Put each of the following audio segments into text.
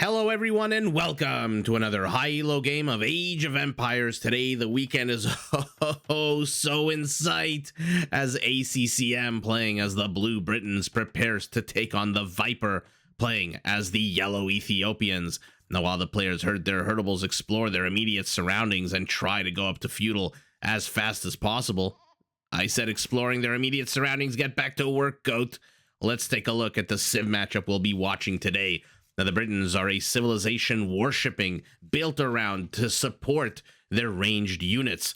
Hello everyone and welcome to another high elo game of Age of Empires. Today the weekend is so in sight as ACCM playing as the Blue Britons prepares to take on the Viper playing as the Yellow Ethiopians. Now while the players heard their herdables explore their immediate surroundings and try to go up to Feudal as fast as possible, I said exploring their immediate surroundings, get back to work, goat. Let's take a look at the Civ matchup we'll be watching today. Now, the Britons are a civilization worshipping, built around to support their ranged units.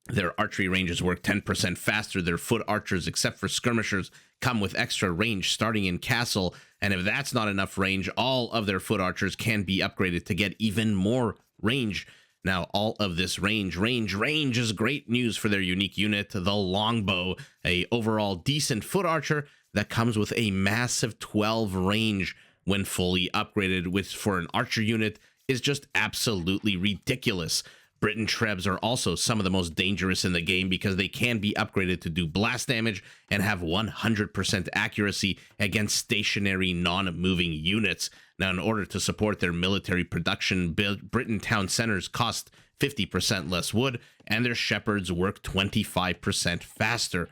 Their archery ranges work 10% faster. Their foot archers, except for skirmishers, come with extra range starting in castle. And if that's not enough range, all of their foot archers can be upgraded to get even more range. Now, all of this range is great news for their unique unit, the longbow, a overall decent foot archer that comes with a massive 12 range when fully upgraded, which for an archer unit is just absolutely ridiculous. Briton Trebs are also some of the most dangerous in the game because they can be upgraded to do blast damage and have 100% accuracy against stationary non-moving units. Now, in order to support their military production, Briton town centers cost 50% less wood, and their shepherds work 25% faster.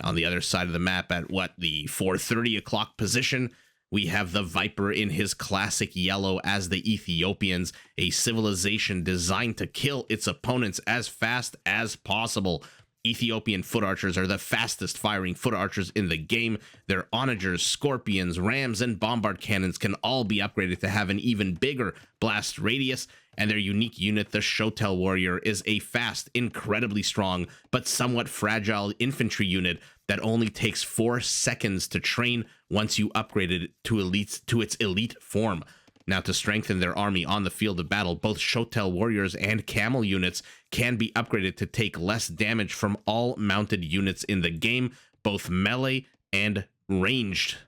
On the other side of the map at the 4:30 o'clock position, we have the Viper in his classic yellow as the Ethiopians, a civilization designed to kill its opponents as fast as possible. Ethiopian foot archers are the fastest firing foot archers in the game. Their onagers, scorpions, rams, and bombard cannons can all be upgraded to have an even bigger blast radius, and their unique unit, the Shotel warrior, is a fast, incredibly strong, but somewhat fragile infantry unit that only takes 4 seconds to train once you upgrade it to its elite form. Now, to strengthen their army on the field of battle, both Shotel warriors and camel units can be upgraded to take less damage from all mounted units in the game, both melee and ranged.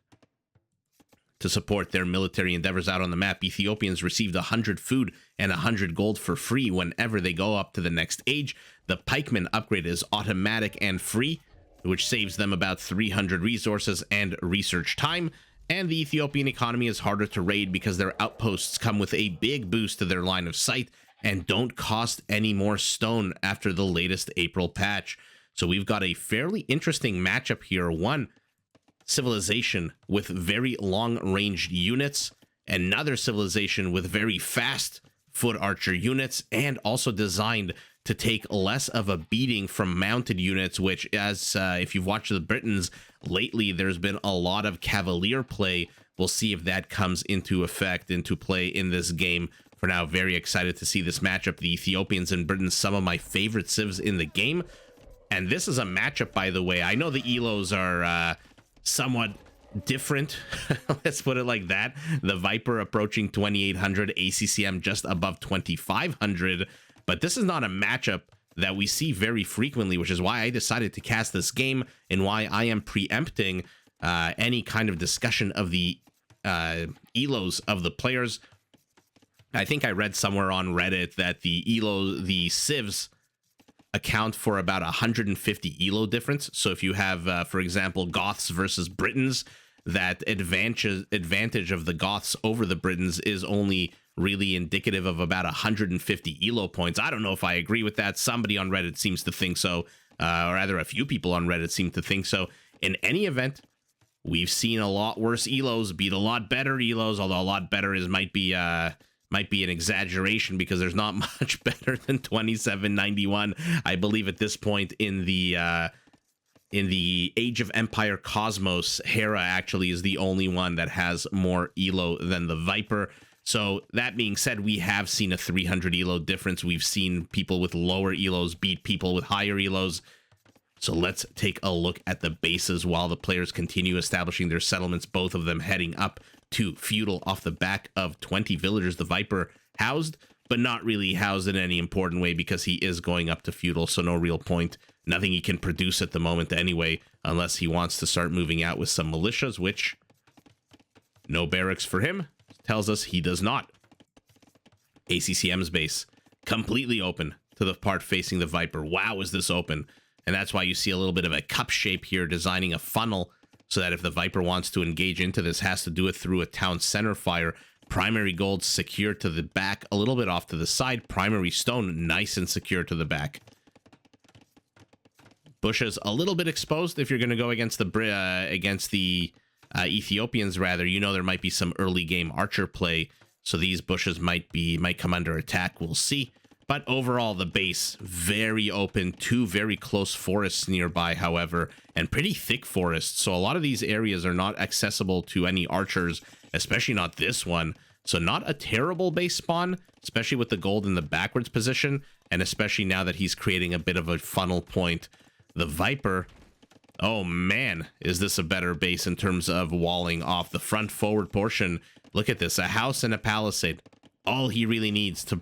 To support their military endeavors out on the map, Ethiopians received 100 food and 100 gold for free whenever they go up to the next age. The pikeman upgrade is automatic and free, which saves them about 300 resources and research time. And the Ethiopian economy is harder to raid because their outposts come with a big boost to their line of sight and don't cost any more stone after the latest April patch. So we've got a fairly interesting matchup here. One civilization with very long-ranged units, another civilization with very fast foot archer units, and also designed to take less of a beating from mounted units, which, as if you've watched the Britons lately, there's been a lot of cavalier play. We'll see if that comes into play in this game. For now, very excited to see this matchup. The Ethiopians and Britons, some of my favorite civs in the game. And this is a matchup, by the way. I know the Elos are somewhat different. Let's put it like that. The Viper approaching 2,800, ACCM just above 2,500. But this is not a matchup that we see very frequently, which is why I decided to cast this game and why I am preempting any kind of discussion of the Elos of the players. I think I read somewhere on Reddit that the civs account for about 150 Elo difference. So if you have, for example, Goths versus Britons, that advantage of the Goths over the Britons is only really indicative of about 150 Elo points. I don't know if I agree with that. Somebody on Reddit seems to think so, or rather a few people on Reddit seem to think so. In any event, we've seen a lot worse Elos beat a lot better Elos, although a lot better might be an exaggeration because there's not much better than 2791. I believe at this point in the Age of Empire Cosmos, Hera actually is the only one that has more Elo than the Viper. So that being said, we have seen a 300 Elo difference. We've seen people with lower Elos beat people with higher Elos. So let's take a look at the bases while the players continue establishing their settlements, both of them heading up to Feudal off the back of 20 villagers. The Viper housed, but not really housed in any important way because he is going up to Feudal, so no real point. Nothing he can produce at the moment anyway, unless he wants to start moving out with some militias, which no barracks for him. Tells us he does not. ACCM's base completely open to the part facing the Viper. Wow, is this open? And that's why you see a little bit of a cup shape here, designing a funnel so that if the Viper wants to engage into this, has to do it through a town center fire. Primary gold secure to the back, a little bit off to the side. Primary stone nice and secure to the back. Bushes a little bit exposed if you're going to go against the Ethiopians, rather. You know there might be some early game archer play, so these bushes might come under attack. We'll see. But overall, the base very open. Two very close forests nearby, however, and pretty thick forests. So a lot of these areas are not accessible to any archers, especially not this one. So not a terrible base spawn, especially with the gold in the backwards position, and especially now that he's creating a bit of a funnel point. The Viper, oh man, is this a better base in terms of walling off the front forward portion. Look at this, a house and a palisade. All he really needs to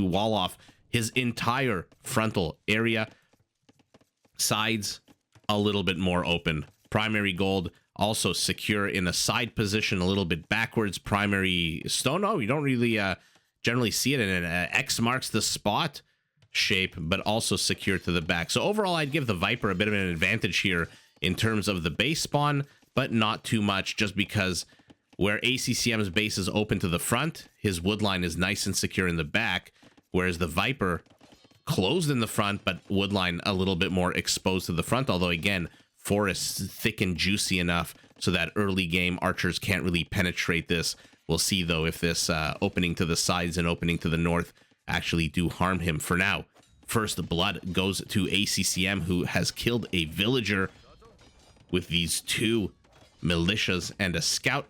wall off his entire frontal area. Sides a little bit more open. Primary gold also secure in a side position, a little bit backwards. Primary stone, oh, you don't really generally see it in an X marks the spot shape, but also secure to the back. So overall, I'd give the Viper a bit of an advantage here in terms of the base spawn, but not too much, just because where ACCM's base is open to the front, his woodline is nice and secure in the back, whereas the Viper closed in the front, but woodline a little bit more exposed to the front. Although again, forests thick and juicy enough so that early game archers can't really penetrate this. We'll see though if this opening to the sides and opening to the north actually do harm him. For now, first blood goes to ACCM, who has killed a villager with these two militias and a scout.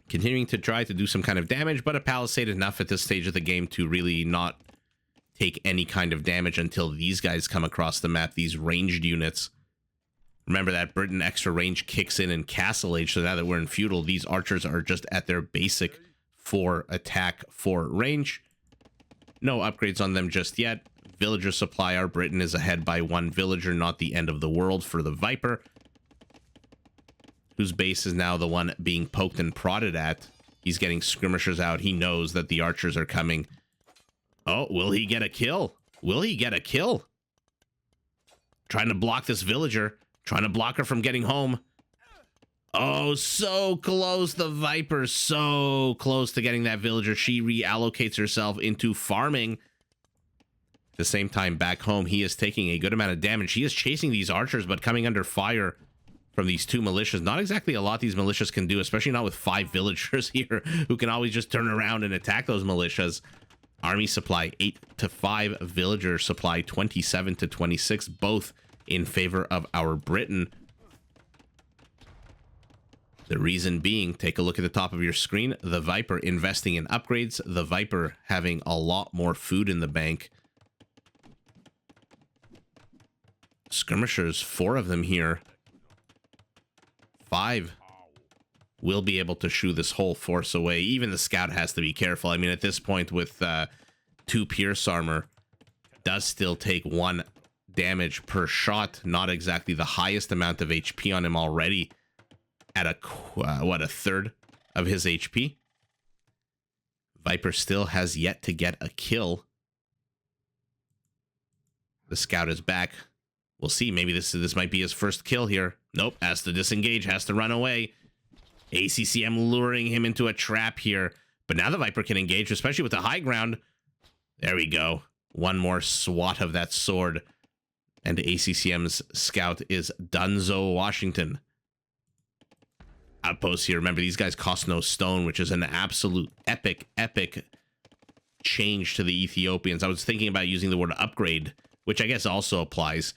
Continuing to try to do some kind of damage, but a palisade enough at this stage of the game to really not take any kind of damage until these guys come across the map, these ranged units. Remember that Britain extra range kicks in Castle Age, so now that we're in Feudal, these archers are just at their basic 4 attack, 4 range. No upgrades on them just yet. Villager supply, our Britain is ahead by 1 villager, not the end of the world for the Viper, whose base is now the one being poked and prodded at. He's getting skirmishers out. He knows that the archers are coming. Oh, will he get a kill? Will he get a kill? Trying to block this villager. Trying to block her from getting home. Oh, so close. The Viper, so close to getting that villager. She reallocates herself into farming. At the same time, back home, he is taking a good amount of damage. He is chasing these archers, but coming under fire from these 2 militias. Not exactly a lot these militias can do, especially not with 5 villagers here who can always just turn around and attack those militias. Army supply 8 to 5, villager supply 27 to 26, both in favor of our Britain. The reason being, take a look at the top of your screen, the Viper investing in upgrades, the Viper having a lot more food in the bank. Skirmishers, 4 of them here. 5 will be able to shoo this whole force away. Even the scout has to be careful. I mean, at this point with 2 pierce armor, does still take 1 damage per shot. Not exactly the highest amount of HP on him already at a third of his HP. Viper still has yet to get a kill. The scout is back. We'll see. Maybe this might be his first kill here. Nope. Has to disengage. Has to run away. ACCM luring him into a trap here. But now the Viper can engage, especially with the high ground. There we go. 1 more swat of that sword. And ACCM's scout is Dunzo, Washington. Outposts here. Remember, these guys cost no stone, which is an absolute epic change to the Ethiopians. I was thinking about using the word upgrade, which I guess also applies.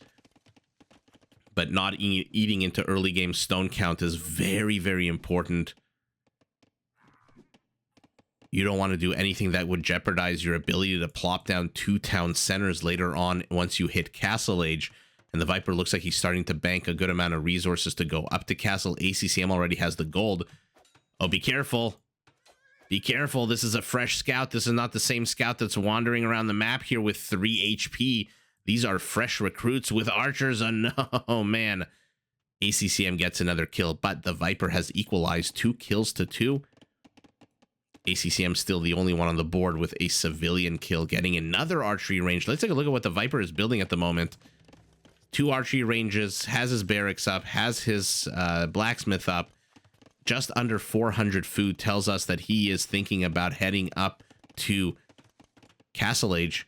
But not eating into early game stone count is very, very important. You don't want to do anything that would jeopardize your ability to plop down 2 town centers later on once you hit Castle Age. And the Viper looks like he's starting to bank a good amount of resources to go up to Castle. ACCM already has the gold. Oh, be careful. Be careful. This is a fresh scout. This is not the same scout that's wandering around the map here with 3 HP. These are fresh recruits with archers. Oh, no, man. ACCM gets another kill, but the Viper has equalized 2 kills to 2. ACCM still the only one on the board with a civilian kill, getting another archery range. Let's take a look at what the Viper is building at the moment. 2 archery ranges, has his barracks up, has his blacksmith up. just under 400 food tells us that he is thinking about heading up to Castle Age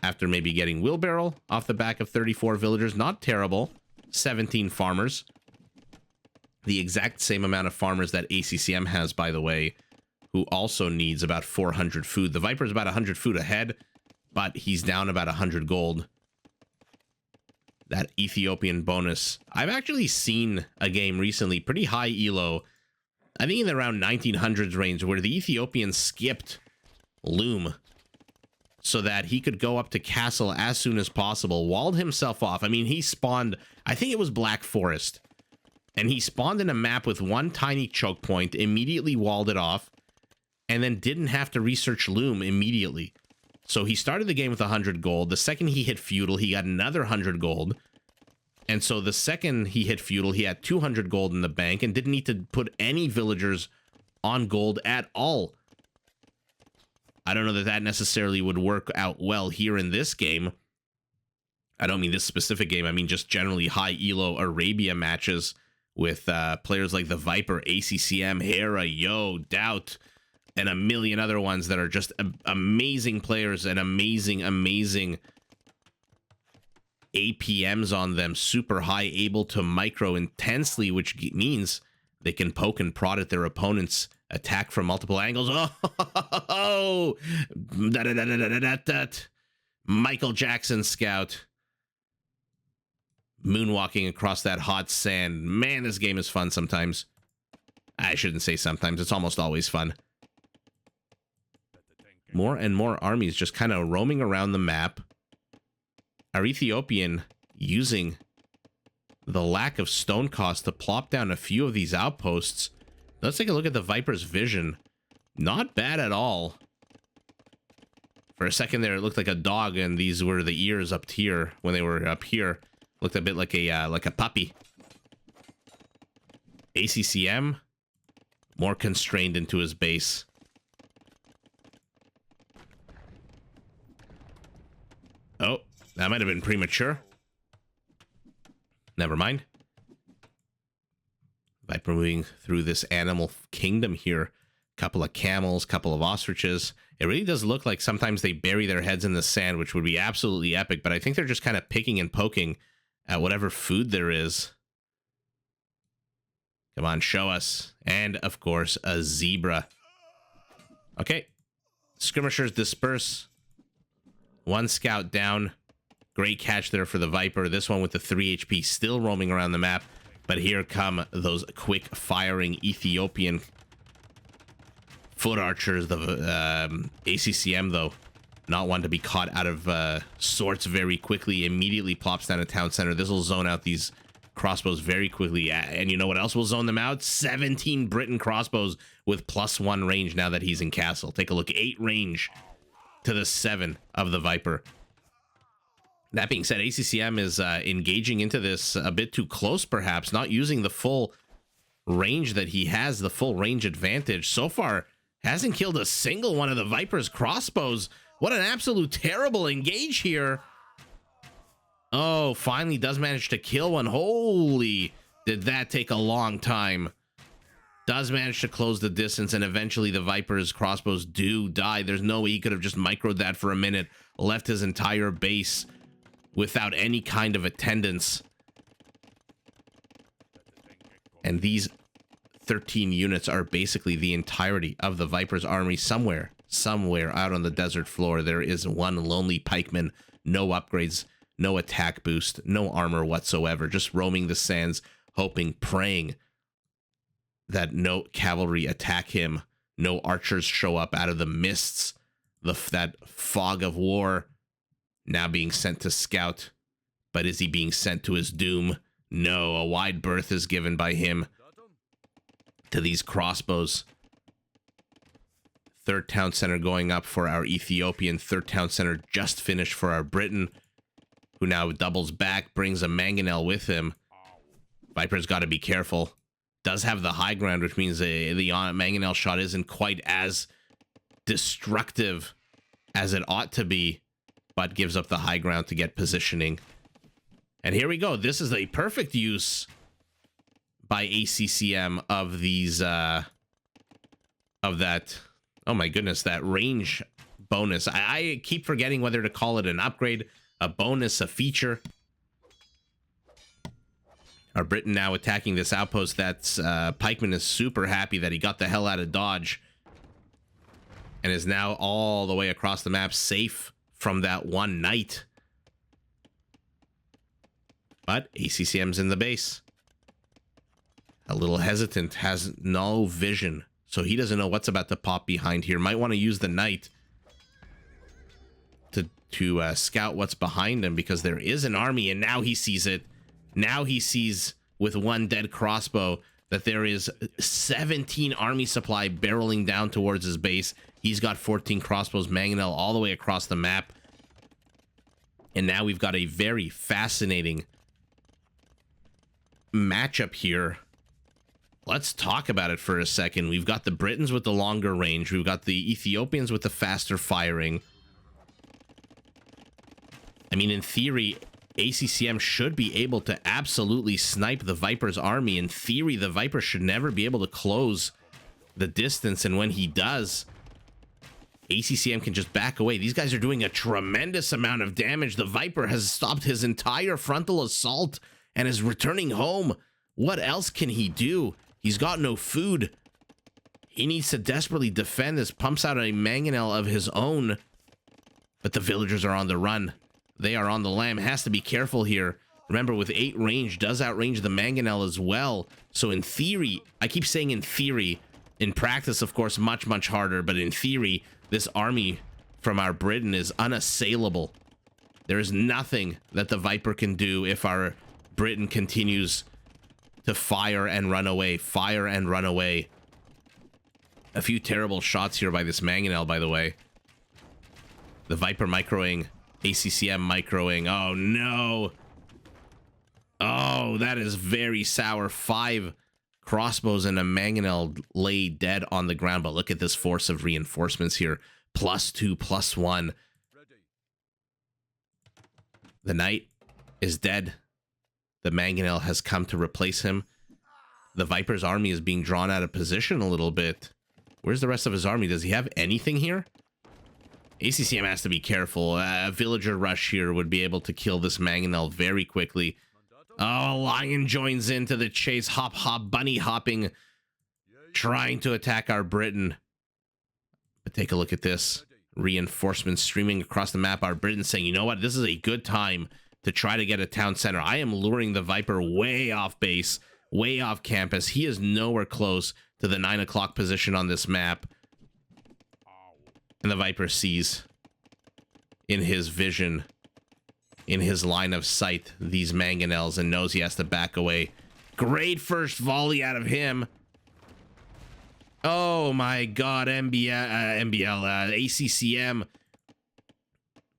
after maybe getting wheelbarrow off the back of 34 villagers. Not terrible. 17 farmers. The exact same amount of farmers that ACCM has, by the way, who also needs about 400 food. The Viper's about 100 food ahead, but he's down about 100 gold. That Ethiopian bonus. I've actually seen a game recently, pretty high elo, I think in the around 1900s range, where the Ethiopians skipped Loom so that he could go up to Castle as soon as possible, walled himself off. I mean, he spawned, I think it was Black Forest, and he spawned in a map with one tiny choke point, immediately walled it off, and then didn't have to research Loom immediately. So he started the game with 100 gold. The second he hit Feudal, he got another 100 gold. And so the second he hit Feudal, he had 200 gold in the bank and didn't need to put any villagers on gold at all. I don't know that that necessarily would work out well here in this game. I don't mean this specific game. I mean just generally high elo Arabia matches with players like the Viper, ACCM, Hera, Yo, Doubt, and a million other ones that are just amazing players and amazing APMs on them, super high, able to micro intensely, which means they can poke and prod at their opponents, attack from multiple angles. Oh, Michael Jackson scout. Moonwalking across that hot sand. Man, this game is fun sometimes. I shouldn't say sometimes, it's almost always fun. More and more armies just kind of roaming around the map. Our Ethiopian using the lack of stone cost to plop down a few of these outposts. Let's take a look at the Viper's vision. Not bad at all. For a second there, it looked like a dog, and these were the ears up here. When they were up here, looked a bit like a puppy. ACCM, more constrained into his base. Oh, that might have been premature. Never mind. Viper moving through this animal kingdom here. Couple of camels, couple of ostriches. It really does look like sometimes they bury their heads in the sand, which would be absolutely epic, but I think they're just kind of picking and poking at whatever food there is. Come on, show us. And, of course, a zebra. Okay. Skirmishers disperse. One scout down. Great catch there for the Viper. This one with the 3 HP still roaming around the map. But here come those quick firing Ethiopian foot archers. The ACCM, though, not one to be caught out of sorts very quickly. Immediately plops down a town center. This will zone out these crossbows very quickly. And you know what else will zone them out? 17 Briton crossbows with +1 range now that he's in castle. Take a look. 8 range to the 7 of the Viper. That being said, ACCM is engaging into this a bit too close, perhaps, not using the full range that he has, the full range advantage. So far, hasn't killed a single one of the Viper's crossbows. What an absolute terrible engage here. Oh, finally does manage to kill one. Holy, did that take a long time. Does manage to close the distance, and eventually the Viper's crossbows do die. There's no way he could have just microed that for a minute, left his entire base without any kind of attendance. And these 13 units are basically the entirety of the Viper's army. Somewhere out on the desert floor, there is one lonely pikeman, no upgrades, no attack boost, no armor whatsoever, just roaming the sands, hoping, praying that no cavalry attack him, no archers show up out of the mists, that fog of war. Now being sent to scout, but is he being sent to his doom? No, a wide berth is given by him to these crossbows. Third town center going up for our Ethiopian. Third town center just finished for our Briton, who now doubles back, brings a mangonel with him. Viper's got to be careful. Does have the high ground, which means the mangonel shot isn't quite as destructive as it ought to be, but gives up the high ground to get positioning. And here we go. This is a perfect use by ACCM of these, of that, oh my goodness, that range bonus. I keep forgetting whether to call it an upgrade, a bonus, a feature. Our Briton now attacking this outpost. That's Pikeman is super happy that he got the hell out of dodge and is now all the way across the map, safe from that one knight. But ACCM's in the base. A little hesitant, has no vision, so he doesn't know what's about to pop behind here. Might want to use the knight to scout what's behind him, because there is an army, and now he sees it. Now he sees with one dead crossbow that there is 17 army supply barreling down towards his base. He's got 14 crossbows, mangonel all the way across the map. And now we've got a very fascinating matchup here. Let's talk about it for a second. We've got the Britons with the longer range. We've got the Ethiopians with the faster firing. I mean, in theory, ACCM should be able to absolutely snipe the Viper's army. In theory, the Viper should never be able to close the distance, and when he does, ACCM can just back away. These guys are doing a tremendous amount of damage. The Viper has stopped his entire frontal assault and is returning home. What else can he do? He's got no food. He needs to desperately defend this, pumps out a mangonel of his own, but the villagers are on the run. They are on the lam. Has to be careful here. Remember, with 8 range, does outrange the mangonel as well. So in theory, I keep saying in theory, in practice, of course, much, much harder. But in theory, this army from our Briton is unassailable. There is nothing that the Viper can do if our Briton continues to fire and run away. Fire and run away. A few terrible shots here by this mangonel, by the way. The Viper microing. ACCM microing. Oh, no. Oh, that is very sour. 5 crossbows and a mangonel lay dead on the ground. But look at this force of reinforcements here. +2, +1. The knight is dead. The mangonel has come to replace him. The Viper's army is being drawn out of position a little bit. Where's the rest of his army? Does he have anything here? ACCM has to be careful. A villager rush here would be able to kill this mangonel very quickly. Oh, Lion joins into the chase. Hop, hop, bunny hopping, trying to attack our Briton. But take a look at this. Reinforcements streaming across the map. Our Briton saying, you know what? This is a good time to try to get a town center. I am luring the Viper way off base, way off campus. He is nowhere close to the 9 o'clock position on this map. And the Viper sees in his vision, in his line of sight, these mangonels and knows he has to back away. Great first volley out of him. Oh my God, ACCM.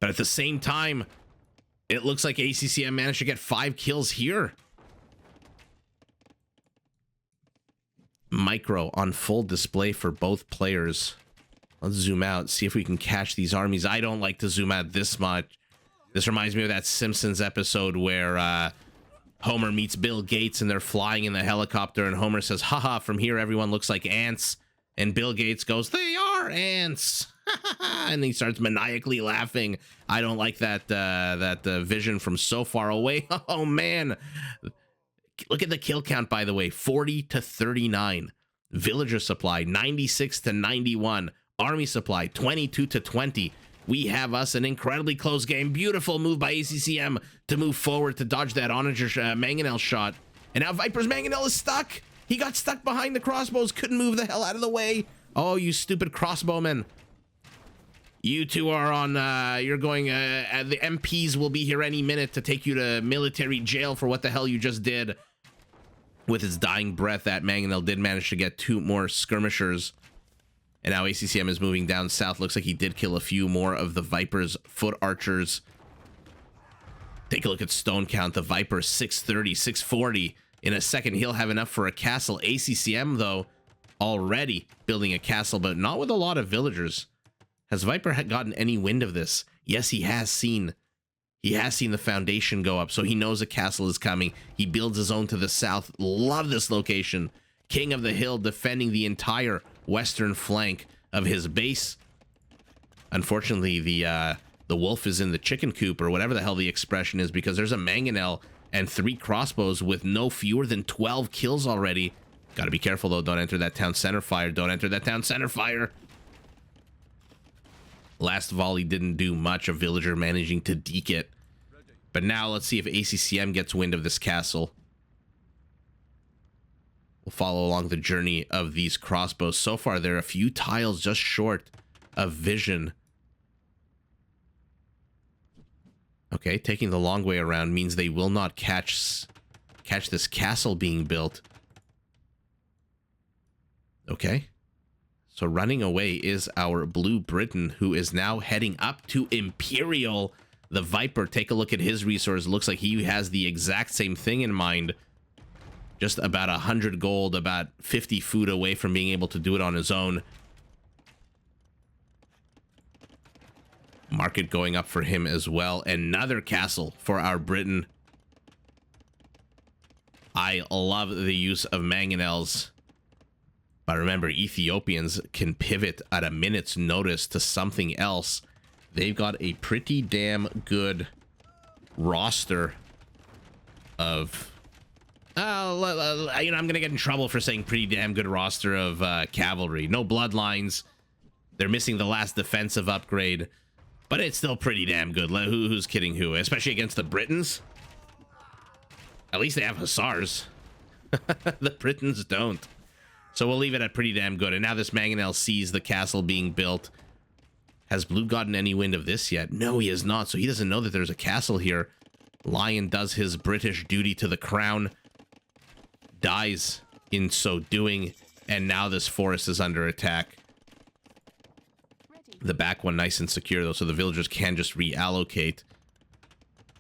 But at the same time, it looks like ACCM managed to get 5 kills here. Micro on full display for both players. Let's zoom out, see if we can catch these armies. I don't like to zoom out this much. This reminds me of that Simpsons episode where Homer meets Bill Gates and they're flying in the helicopter and Homer says, haha, from here everyone looks like ants. And Bill Gates goes, they are ants. And he starts maniacally laughing. I don't like that vision from so far away. Oh, man. Look at the kill count, by the way. 40 to 39. Villager supply, 96 to 91. Army supply, 22 to 20. We have us an incredibly close game. Beautiful move by ACCM to move forward to dodge that Onager mangonel shot. And now Viper's mangonel is stuck. He got stuck behind the crossbows. Couldn't move the hell out of the way. Oh, you stupid crossbowmen. You two are on, you're going, the MPs will be here any minute to take you to military jail for what the hell you just did. With his dying breath, that mangonel did manage to get 2 more skirmishers. And now ACCM is moving down south. Looks like he did kill a few more of the Viper's foot archers. Take a look at stone count. The Viper, 630, 640. In a second, he'll have enough for a castle. ACCM, though, already building a castle, but not with a lot of villagers. Has Viper gotten any wind of this? Yes, he has seen. He has seen the foundation go up, so he knows a castle is coming. He builds his own to the south. Love this location. King of the hill, defending the entire western flank of his base. Unfortunately, the wolf is in the chicken coop, or whatever the hell the expression is, because there's a mangonel and 3 crossbows with no fewer than 12 kills already. Gotta be careful, though. Don't enter that town center fire. Don't enter that town center fire. Last volley didn't do much. A villager managing to deke it. But now let's see if ACCM gets wind of this castle. We'll follow along the journey of these crossbows. So far, they're a few tiles just short of vision. Okay, taking the long way around means they will not catch this castle being built. Okay. So running away is our Blue Briton, who is now heading up to Imperial. The Viper, take a look at his resource. Looks like he has the exact same thing in mind. Just about 100 gold, about 50 food away from being able to do it on his own. Market going up for him as well. Another castle for our Briton. I love the use of mangonels. But remember, Ethiopians can pivot at a minute's notice to something else. They've got a pretty damn good roster of... I'm going to get in trouble for saying pretty damn good roster of cavalry. No bloodlines. They're missing the last defensive upgrade. But it's still pretty damn good. Who's kidding who? Especially against the Britons. At least they have hussars. The Britons don't. So we'll leave it at pretty damn good. And now this mangonel sees the castle being built. Has Blue gotten any wind of this yet? No, he has not. So he doesn't know that there's a castle here. Lion does his British duty to the crown. Dies in so doing. And now this forest is under attack. The back one nice and secure, though, so the villagers can just reallocate.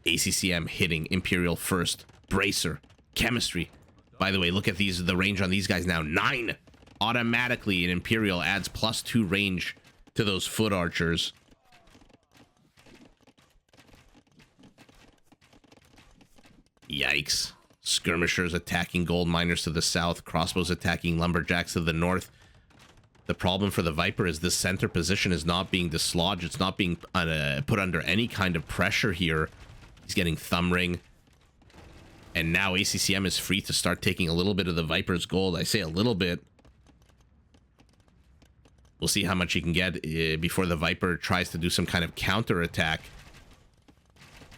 ACCM hitting Imperial first. Bracer. Chemistry. By the way, look at the range on these guys now. 9 automatically, and Imperial adds +2 range to those foot archers. Yikes. Skirmishers attacking gold miners to the south. Crossbows attacking lumberjacks to the north. The problem for the Viper is this center position is not being dislodged. It's not being put under any kind of pressure here. He's getting thumb ring. And now ACCM is free to start taking a little bit of the Viper's gold. I say a little bit. We'll see how much he can get before the Viper tries to do some kind of counter attack.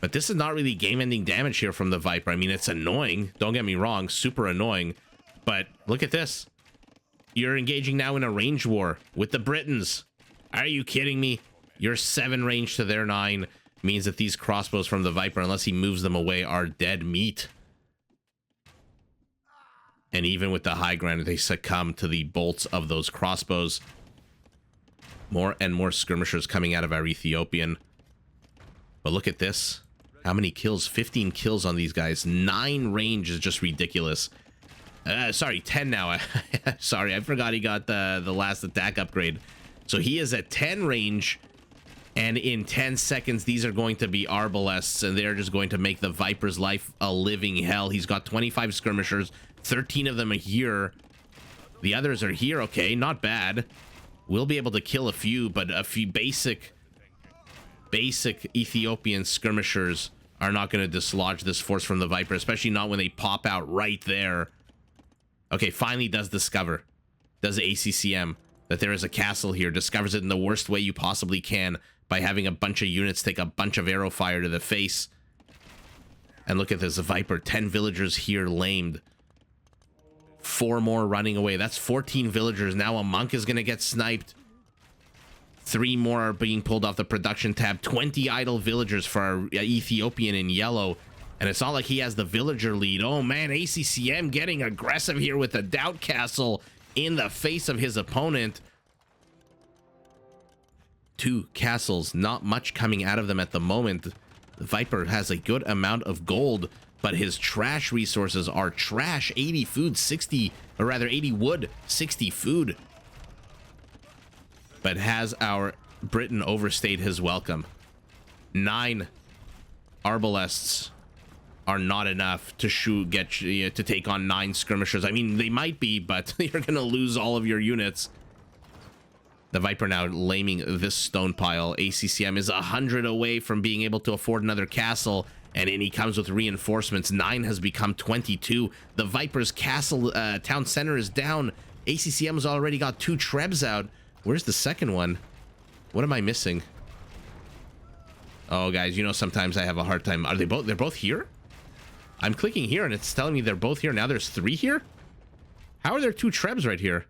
But this is not really game-ending damage here from the Viper. I mean, it's annoying. Don't get me wrong. Super annoying. But look at this. You're engaging now in a range war with the Britons. Are you kidding me? Your 7 range to their 9 means that these crossbows from the Viper, unless he moves them away, are dead meat. And even with the high ground, they succumb to the bolts of those crossbows. More and more skirmishers coming out of our Ethiopian. But look at this. How many kills? 15 kills on these guys. 9 range is just ridiculous. Sorry, 10 now. Sorry, I forgot he got the last attack upgrade. So he is at 10 range. And in 10 seconds, these are going to be arbalests. And they're just going to make the Viper's life a living hell. He's got 25 skirmishers. 13 of them are here. The others are here. Okay, not bad. We'll be able to kill a few, but a few basic Ethiopian skirmishers are not going to dislodge this force from the Viper, especially not when they pop out right there. Okay, finally does discover, does ACCM, that there is a castle here. Discovers it in the worst way you possibly can by having a bunch of units take a bunch of arrow fire to the face. And look at this, the Viper, 10 villagers here lamed. 4 more running away. That's 14 villagers. Now a monk is going to get sniped. 3 more are being pulled off the production tab. 20 idle villagers for our Ethiopian in yellow. And it's not like he has the villager lead. Oh man, ACCM getting aggressive here with the Doubt Castle in the face of his opponent. 2 castles, not much coming out of them at the moment. The Viper has a good amount of gold, but his trash resources are trash. 80 food, 60, or rather 80 wood, 60 food. But has our Briton overstayed his welcome? 9 arbalests are not enough to to take on 9 skirmishers. I mean, they might be, but you're gonna lose all of your units. The Viper now laming this stone pile. ACCM is 100 away from being able to afford another castle, and in he comes with reinforcements. 9 has become 22. The Viper's castle town center is down. ACCM's already got 2 trebs out. Where's the second one? What am I missing? Oh, guys, you know, sometimes I have a hard time. Are they both? They're both here? I'm clicking here, and it's telling me they're both here. Now there's 3 here? How are there 2 trebs right here?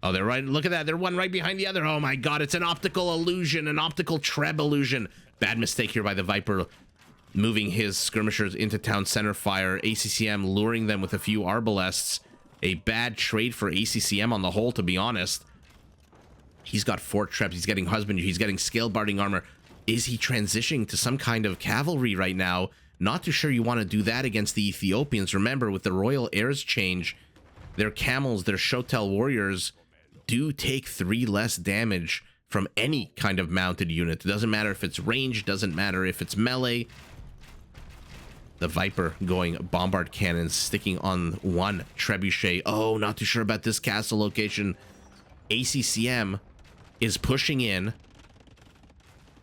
Oh, they're right. Look at that. They're one right behind the other. Oh, my God. It's an optical illusion, an optical treb illusion. Bad mistake here by the Viper, moving his skirmishers into town center fire. ACCM luring them with a few arbalests. A bad trade for ACCM on the whole, to be honest. He's got 4 trebs. He's getting husbandry. He's getting scale barding armor. Is he transitioning to some kind of cavalry right now? Not too sure you want to do that against the Ethiopians. Remember, with the royal heirs change, their camels, their Shotel warriors do take 3 less damage from any kind of mounted unit. It doesn't matter if it's range, doesn't matter if it's melee. The Viper going bombard cannons, sticking on 1 trebuchet. Oh, not too sure about this castle location. ACCM is pushing in.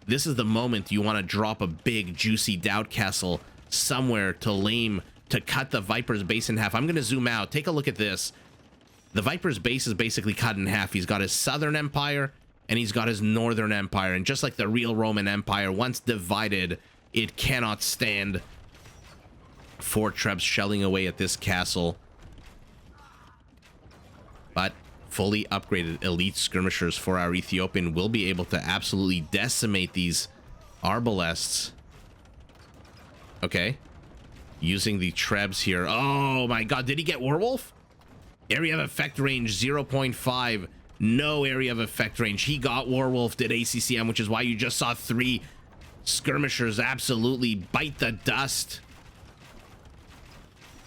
This is the moment you want to drop a big, juicy doubt castle somewhere to lame, to cut the Viper's base in half. I'm going to zoom out. Take a look at this. The Viper's base is basically cut in half. He's got his southern empire and he's got his northern empire. And just like the real Roman Empire, once divided, it cannot stand 4 trebs shelling away at this castle. But fully upgraded elite skirmishers for our Ethiopian will be able to absolutely decimate these arbalests. Okay. Using the trebs here. Oh my God, did he get werewolf? Area of effect range 0.5. No area of effect range. He got werewolf, did ACCM, which is why you just saw 3 skirmishers absolutely bite the dust.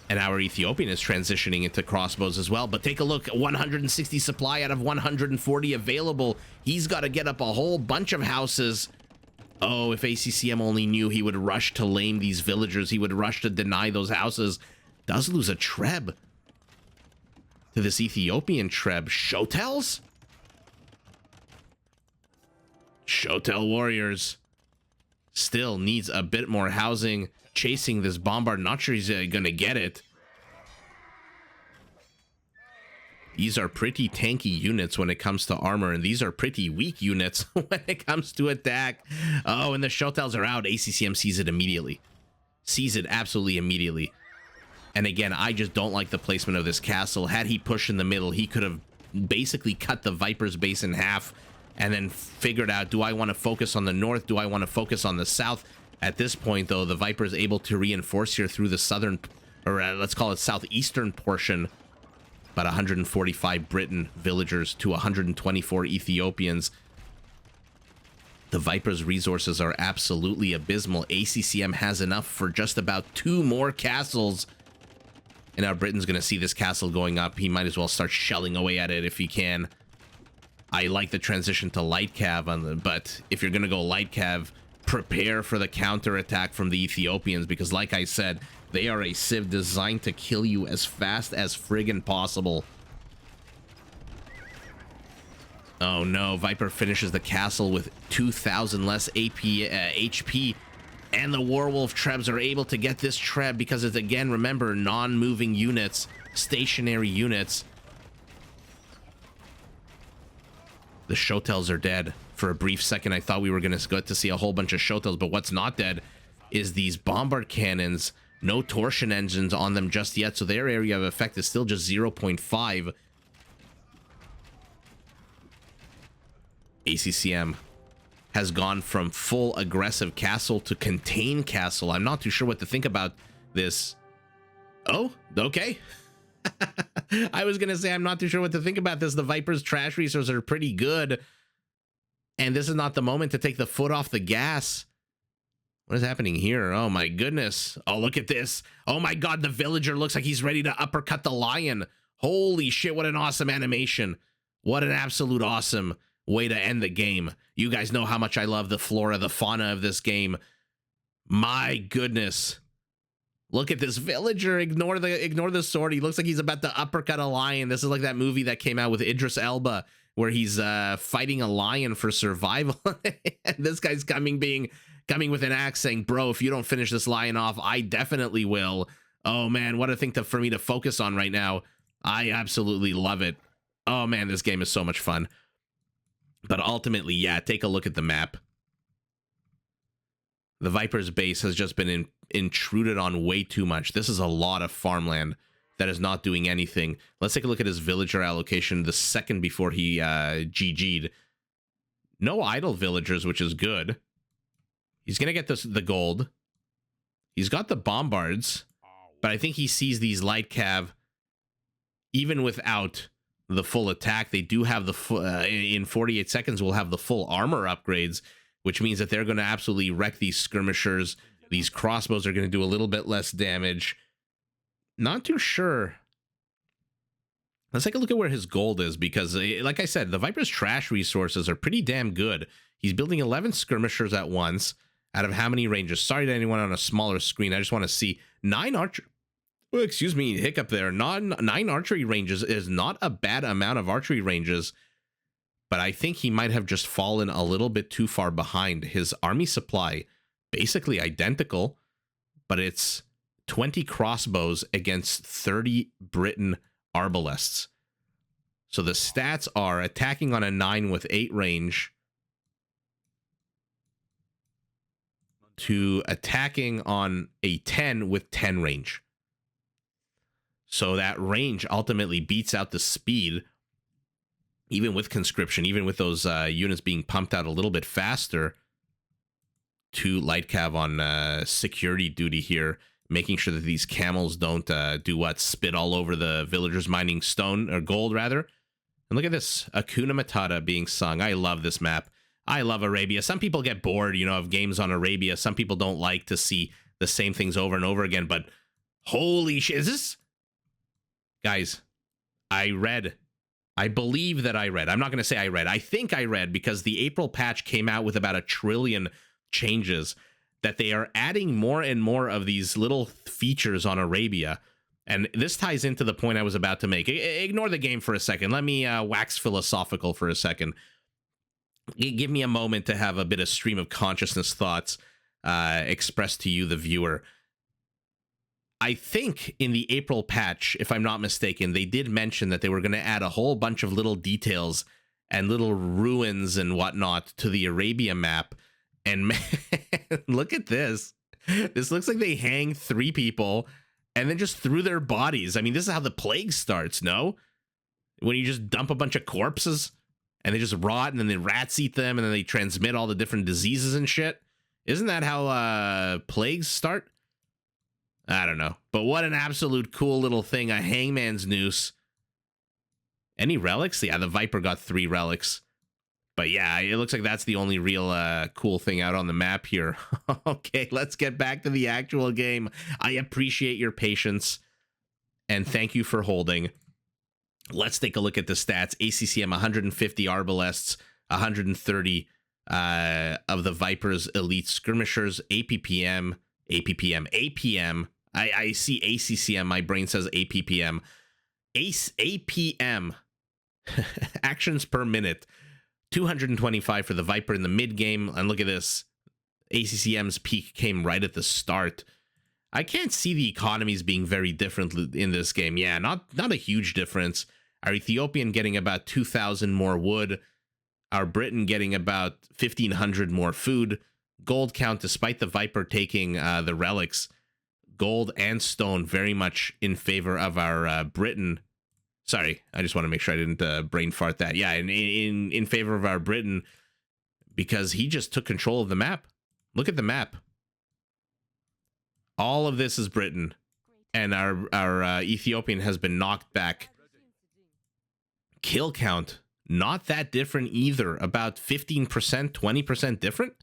And our Ethiopian is transitioning into crossbows as well. But take a look, 160 supply out of 140 available. He's got to get up a whole bunch of houses. Oh, if ACCM only knew, he would rush to lame these villagers. He would rush to deny those houses. Does lose a treb to this Ethiopian treb. Shotels? Shotel warriors. Still needs a bit more housing. Chasing this bombard. Not sure he's gonna get it. These are pretty tanky units when it comes to armor, and these are pretty weak units when it comes to attack. Oh, and the Shotels are out. ACCM sees it immediately. Sees it absolutely immediately. And again, I just don't like the placement of this castle. Had he pushed in the middle, he could have basically cut the Viper's base in half and then figured out, do I want to focus on the north? Do I want to focus on the south? At this point, though, the Viper is able to reinforce here through the southern, or let's call it southeastern portion. About 145 Briton villagers to 124 Ethiopians. The Viper's resources are absolutely abysmal. ACCM has enough for just about 2 more castles. And now Britain's going to see this castle going up. He might as well start shelling away at it if he can. I like the transition to light cav, but if you're going to go light cav, prepare for the counterattack from the Ethiopians, because like I said, they are a civ designed to kill you as fast as friggin' possible. Oh no, Viper finishes the castle with 2,000 less HP, and the Warwolf trebs are able to get this treb because it's, again, remember, non-moving units, stationary units. The Shotels are dead. For a brief second, I thought we were going to get to see a whole bunch of Shotels, but what's not dead is these bombard cannons. No torsion engines on them just yet, so their area of effect is still just 0.5. ACCM has gone from full aggressive castle to contain castle. I'm not too sure what to think about this. Oh, okay. I was going to say I'm not too sure what to think about this. The Viper's trash resources are pretty good. And this is not the moment to take the foot off the gas. What is happening here? Oh my goodness. Oh, look at this. Oh my God, the villager looks like he's ready to uppercut the lion. Holy shit, what an awesome animation. What an absolute awesome. way to end the game. You guys know how much I love the flora, the fauna of this game. My goodness. Look at this villager. Ignore the sword. He looks like he's about to uppercut a lion. This is like that movie that came out with Idris Elba where he's fighting a lion for survival. And this guy's coming with an axe saying, bro, if you don't finish this lion off, I definitely will. Oh man, what a thing for me to focus on right now. I absolutely love it. Oh man, this game is so much fun. But ultimately, yeah, take a look at the map. The Viper's base has just been intruded on way too much. This is a lot of farmland that is not doing anything. Let's take a look at his villager allocation the second before he GG'd. No idle villagers, which is good. He's going to get the gold. He's got the bombards, but I think he sees these light cav even without the full attack. They do have the full, in 48 seconds, we'll have the full armor upgrades, which means that they're going to absolutely wreck these skirmishers. These crossbows are going to do a little bit less damage. Not too sure. Let's take a look at where his gold is, because like I said, the Viper's trash resources are pretty damn good. He's building 11 skirmishers at once. Out of how many ranges? Sorry to anyone on a smaller screen. I just want to see 9 archer. Oh, excuse me, hiccup there. 9 archery ranges is not a bad amount of archery ranges, but I think he might have just fallen a little bit too far behind. His army supply, basically identical, but it's 20 crossbows against 30 Briton arbalests. So the stats are attacking on a 9 with 8 range to attacking on a 10 with 10 range. So that range ultimately beats out the speed, even with conscription, even with those units being pumped out a little bit faster. To light cav on security duty here, making sure that these camels don't do what? Spit all over the villagers mining stone, or gold rather. And look at this, Hakuna Matata being sung. I love this map. I love Arabia. Some people get bored, you know, of games on Arabia. Some people don't like to see the same things over and over again, but holy shit, is this... Guys, I believe that I read. I'm not going to say I read. I think I read, because the April patch came out with about 1 trillion changes, that they are adding more and more of these little features on Arabia. And this ties into the point I was about to make. Ignore the game for a second. Let me wax philosophical for a second. Give me a moment to have a bit of stream of consciousness thoughts expressed to you, the viewer. I think in the April patch, if I'm not mistaken, they did mention that they were going to add a whole bunch of little details and little ruins and whatnot to the Arabia map. And man, look at this. This looks like they hang 3 people and then just threw their bodies. I mean, this is how the plague starts, no? When you just dump a bunch of corpses and they just rot, and then the rats eat them, and then they transmit all the different diseases and shit. Isn't that how plagues start? I don't know. But what an absolute cool little thing. A hangman's noose. Any relics? Yeah, the Viper got 3 relics. But yeah, it looks like that's the only real cool thing out on the map here. Okay, let's get back to the actual game. I appreciate your patience, and thank you for holding. Let's take a look at the stats. ACCM 150 arbalests, 130 of the Viper's elite skirmishers, APPM. I see ACCM. My brain says APPM. APM. Actions per minute. 225 for the Viper in the mid game. And look at this. ACCM's peak came right at the start. I can't see the economies being very different in this game. Yeah, not a huge difference. Our Ethiopian getting about 2,000 more wood. Our Briton getting about 1,500 more food. Gold count, despite the Viper taking the relics. Gold and stone very much in favor of our Briton. Sorry, I just want to make sure I didn't brain fart that. Yeah, in favor of our Briton, because he just took control of the map. Look at the map. All of this is Britain, and our Ethiopian has been knocked back. Kill count, not that different either. About 15%, 20% different.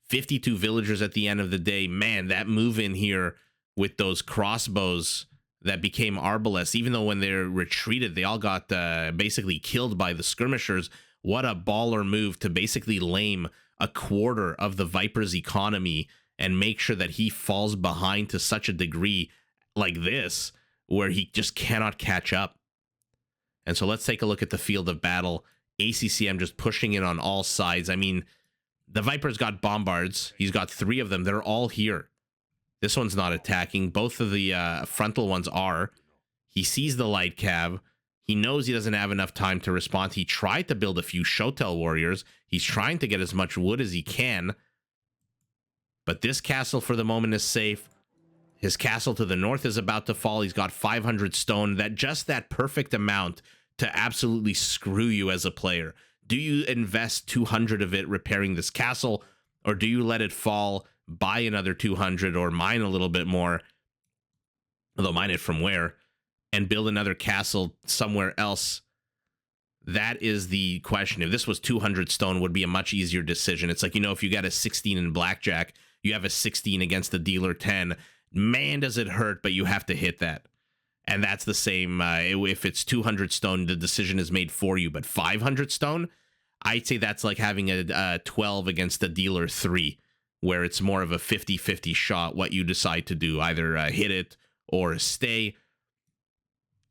52 villagers at the end of the day. Man, that move in here with those crossbows that became arbalests, even though when they're retreated, they all got basically killed by the skirmishers. What a baller move to basically lame a quarter of the Viper's economy and make sure that he falls behind to such a degree like this, where he just cannot catch up. And so let's take a look at the field of battle. ACCM just pushing in on all sides. I mean, the Viper's got bombards. He's got 3 of them. They're all here. This one's not attacking. Both of the frontal ones are. He sees the light cav. He knows he doesn't have enough time to respond. He tried to build a few Shotel warriors. He's trying to get as much wood as he can. But this castle for the moment is safe. His castle to the north is about to fall. He's got 500 stone. That perfect amount to absolutely screw you as a player. Do you invest 200 of it repairing this castle, or do you let it fall, buy another 200, or mine a little bit more, although mine it from where, and build another castle somewhere else? That is the question. If this was 200 stone, would be a much easier decision. It's like, you know, if you got a 16 in blackjack, you have a 16 against the dealer 10. Man, does it hurt, but you have to hit that. And that's the same. If it's 200 stone, the decision is made for you. But 500 stone, I'd say that's like having a 12 against the dealer 3, where it's more of a 50-50 shot, what you decide to do, either hit it or stay.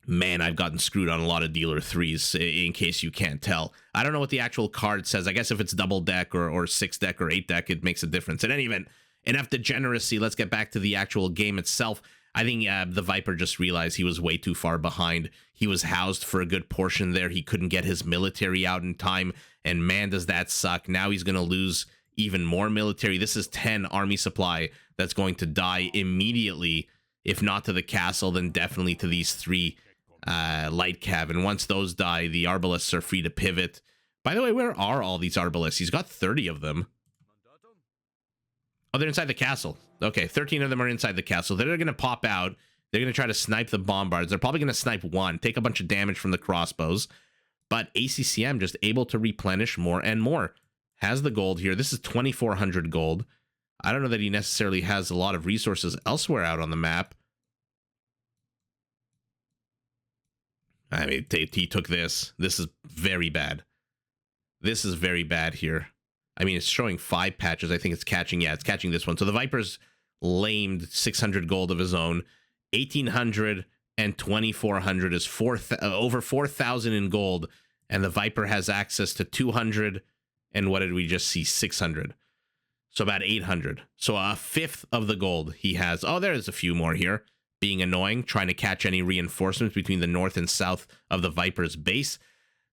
Man, I've gotten screwed on a lot of dealer 3s, in case you can't tell. I don't know what the actual card says. I guess if it's double deck or 6 deck or 8 deck, it makes a difference. In any event, enough degeneracy. Let's get back to the actual game itself. I think the Viper just realized he was way too far behind. He was housed for a good portion there. He couldn't get his military out in time, and man, does that suck. Now he's going to lose even more military. This is 10 army supply that's going to die immediately. If not to the castle, then definitely to these 3 light cav. And once those die, the arbalists are free to pivot. By the way, where are all these arbalists? He's got 30 of them. Oh, they're inside the castle. Okay, 13 of them are inside the castle. They're going to pop out. They're going to try to snipe the bombards. They're probably going to snipe 1, take a bunch of damage from the crossbows. But ACCM just able to replenish more and more. Has the gold here. This is 2,400 gold. I don't know that he necessarily has a lot of resources elsewhere out on the map. I mean, he took this. This is very bad. This is very bad here. I mean, it's showing 5 patches. I think it's catching. Yeah, it's catching this one. So the Viper's lamed 600 gold of his own. 1,800 and 2,400 is over 4,000 in gold. And the Viper has access to 200. And what did we just see? 600. So about 800. So a fifth of the gold he has. Oh, there's a few more here. Being annoying, trying to catch any reinforcements between the north and south of the Viper's base.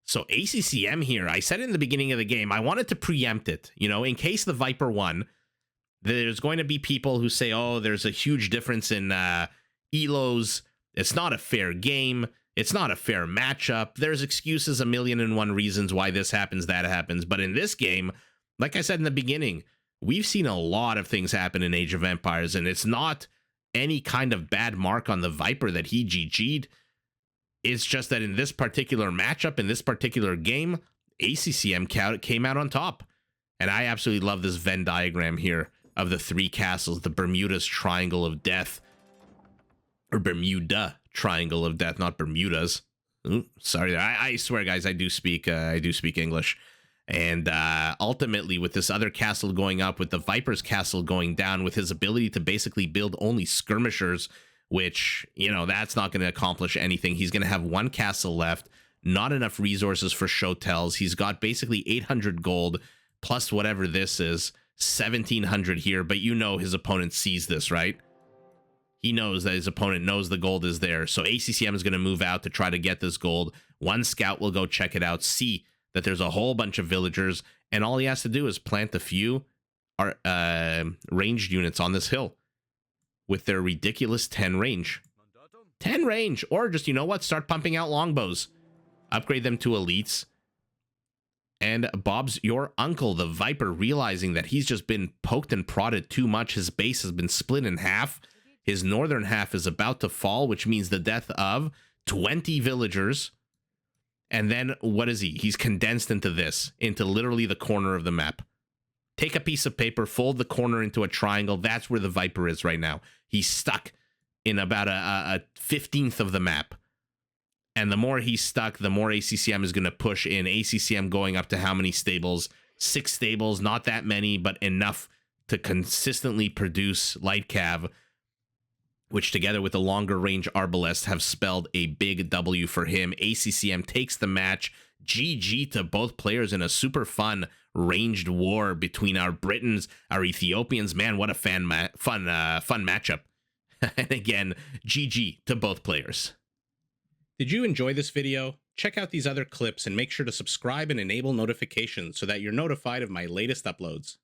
So ACCM here, I said in the beginning of the game, I wanted to preempt it, you know, in case the Viper won. There's going to be people who say, oh, there's a huge difference in Elos. It's not a fair game. It's not a fair matchup. There's excuses, 1,000,001 reasons why this happens, that happens. But in this game, like I said in the beginning, we've seen a lot of things happen in Age of Empires, and it's not any kind of bad mark on the Viper that he GG'd. It's just that in this particular matchup, in this particular game, ACCM came out on top. And I absolutely love this Venn diagram here of the 3 castles, the Bermuda's Triangle of Death. Or Bermuda Triangle of Death, not Bermuda's. Ooh, sorry, I swear, guys, I do speak English. And ultimately, with this other castle going up, with the Viper's castle going down, with his ability to basically build only skirmishers, which, you know, that's not going to accomplish anything. He's going to have 1 castle left, not enough resources for Shotels. He's got basically 800 gold, plus whatever this is, 1,700 here. But you know his opponent sees this, right? He knows that his opponent knows the gold is there. So ACCM is going to move out to try to get this gold. 1 scout will go check it out, see that there's a whole bunch of villagers, and all he has to do is plant a few ranged units on this hill with their ridiculous 10 range. 10 range, or just, you know what, start pumping out longbows. Upgrade them to elites. And Bob's your uncle, the Viper, realizing that he's just been poked and prodded too much. His base has been split in half. His northern half is about to fall, which means the death of 20 villagers. And then what is he? He's condensed into this, into literally the corner of the map. Take a piece of paper, fold the corner into a triangle. That's where the Viper is right now. He's stuck in about a 15th of the map. And the more he's stuck, the more ACCM is going to push in. ACCM going up to how many stables? 6 stables, not that many, but enough to consistently produce light cav, which together with the longer range Arbalest have spelled a big W for him. ACCM takes the match. GG to both players in a super fun ranged war between our Britons, our Ethiopians. Man, what a fun matchup. And again, GG to both players. Did you enjoy this video? Check out these other clips and make sure to subscribe and enable notifications so that you're notified of my latest uploads.